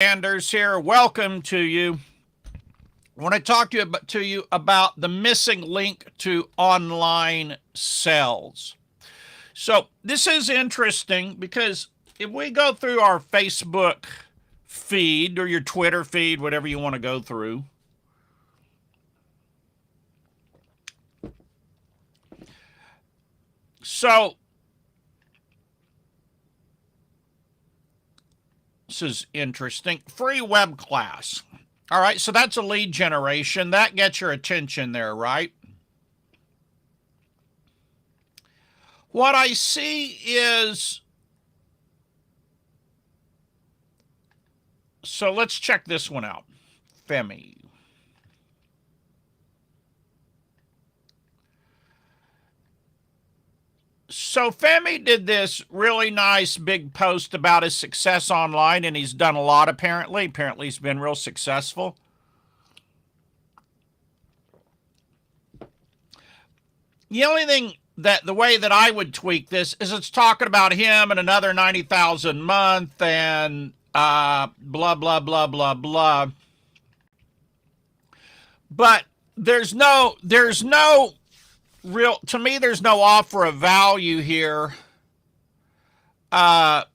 Anders here. Welcome to you. I want to talk to you about the missing link to online sales. So, this is interesting because if we go through our Facebook feed or your Twitter feed, whatever you want to go through, so this is interesting. Free web class. All right, so that's a lead generation. That gets your attention there, right? What I see is, so let's check this one out. Femi. So Femi did this really nice big post about his success online, and he's done a lot apparently. Apparently he's been real successful. The only thing that the way that I would tweak this is it's talking about him and another 90,000 a month and blah blah blah blah blah. But there's no real, to me there's no offer of value here that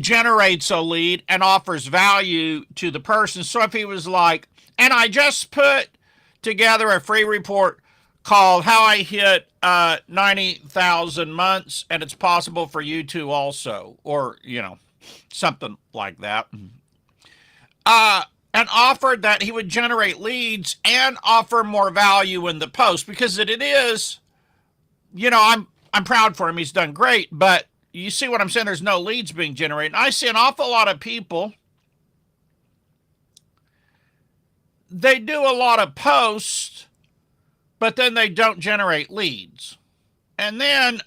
generates a lead and offers value to the person. So if he was like, and I just put together a free report called How I Hit 90,000 Months, and it's possible for you to also, or, something like that. And offered that he would generate leads and offer more value in the post because it is, I'm proud for him. He's done great, but you see what I'm saying? There's no leads being generated. And I see an awful lot of people. They do a lot of posts, but then they don't generate leads. And then,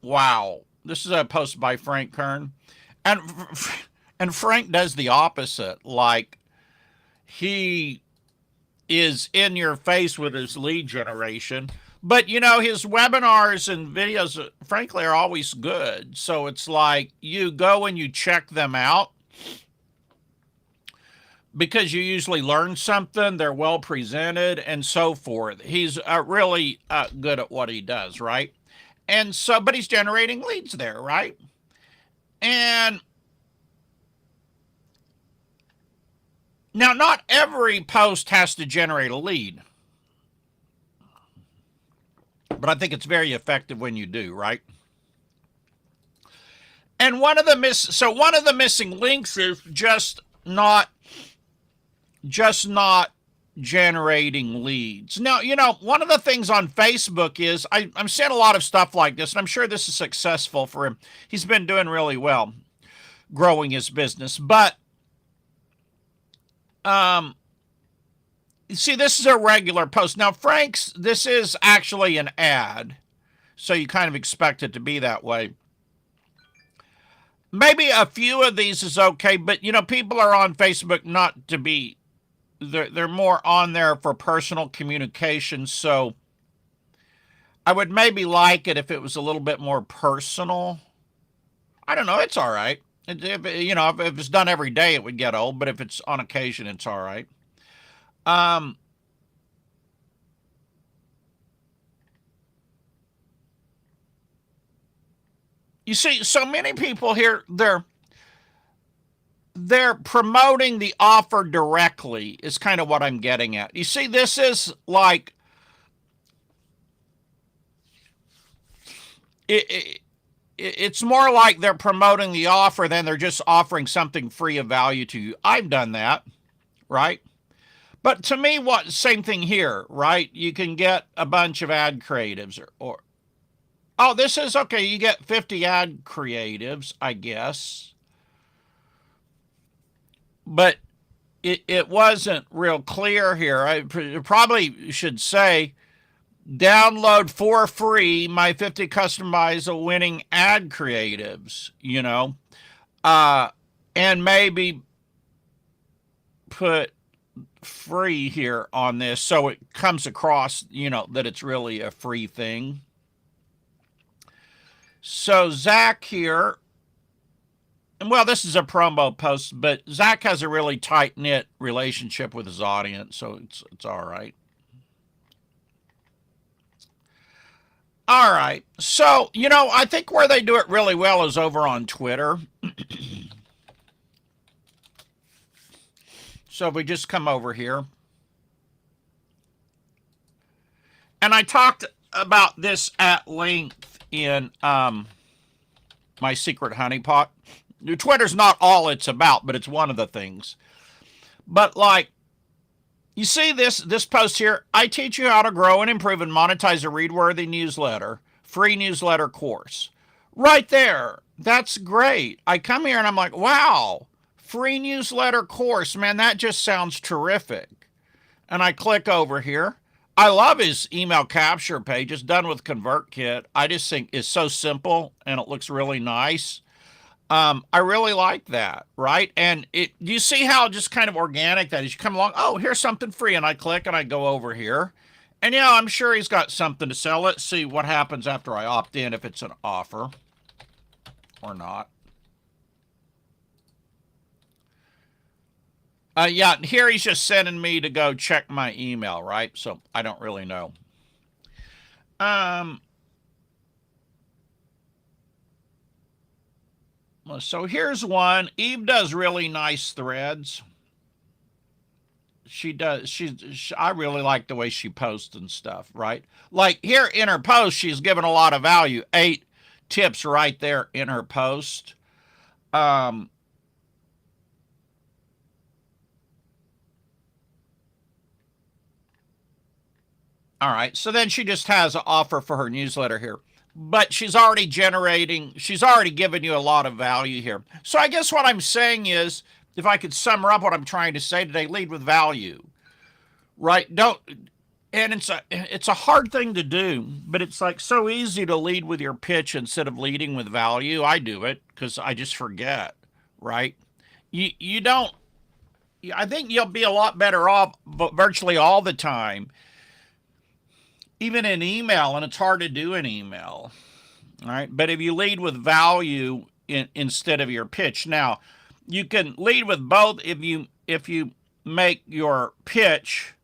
wow, this is a post by Frank Kern. And Frank does the opposite. Like, he is in your face with his lead generation. But, his webinars and videos, frankly, are always good. So it's like you go and you check them out because you usually learn something. They're well presented and so forth. He's really good at what he does, right? And so, but he's generating leads there, right? And now, not every post has to generate a lead, but I think it's very effective when you do, right? And one of the missing links is just not generating leads. Now, one of the things on Facebook is I'm seeing a lot of stuff like this, and I'm sure this is successful for him. He's been doing really well growing his business, but you see, this is a regular post. Now, Frank's, this is actually an ad, so you kind of expect it to be that way. Maybe a few of these is okay, but, people are on Facebook not to be, they're more on there for personal communication, so I would maybe like it if it was a little bit more personal. I don't know, it's all right. If it's done every day, it would get old, but if it's on occasion, it's all right. You see, so many people here, they're promoting the offer directly is kind of what I'm getting at. You see, this is like, it's more like they're promoting the offer than they're just offering something free of value to you. I've done that, right? But to me, same thing here, right? You can get a bunch of ad creatives or oh, this is okay. You get 50 ad creatives, I guess. But it wasn't real clear here. I probably should say, download for free my 50 customized winning ad creatives, and maybe put free here on this so it comes across, that it's really a free thing. So Zach here well, this is a promo post, but Zach has a really tight knit relationship with his audience, so it's all right. All right. So, I think where they do it really well is over on Twitter. So if we just come over here. And I talked about this at length in my secret honeypot. Twitter's not all it's about, but it's one of the things. But like, you see this post here? I teach you how to grow and improve and monetize a read-worthy newsletter, free newsletter course. Right there. That's great. I come here and I'm like, wow, free newsletter course, man, that just sounds terrific. And I click over here. I love his email capture page. It's done with ConvertKit. I just think it's so simple and it looks really nice. I really like that, right? And you see how just kind of organic that is. You come along, oh, here's something free, and I click and I go over here. And yeah, I'm sure he's got something to sell. Let's see what happens after I opt in, if it's an offer or not. Yeah, here he's just sending me to go check my email, right? So I don't really know. So here's one. Eve does really nice threads. She does. I really like the way she posts and stuff, right? Like here in her post, she's given a lot of value. 8 tips right there in her post. All right. So then she just has an offer for her newsletter here. But she's already given you a lot of value here. So I guess what I'm saying is, if I could sum up what I'm trying to say today, lead with value. Right? And it's a hard thing to do, but it's like so easy to lead with your pitch instead of leading with value. I do it because I just forget, right? You don't I think you'll be a lot better off virtually all the time, even in email, and it's hard to do in email. All right. But if you lead with value instead of your pitch, now you can lead with both if you make your pitch,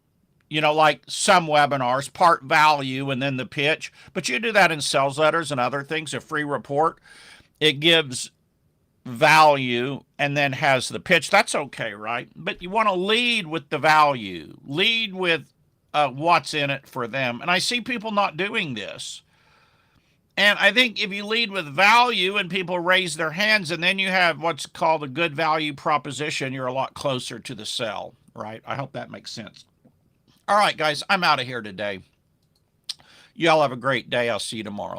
like some webinars, part value and then the pitch. But you do that in sales letters and other things. A free report, it gives value and then has the pitch. That's okay, right? But you want to lead with the value, lead with what's in it for them. And I see people not doing this. And I think if you lead with value and people raise their hands and then you have what's called a good value proposition, you're a lot closer to the sell, right? I hope that makes sense. All right, guys, I'm out of here today. Y'all have a great day. I'll see you tomorrow.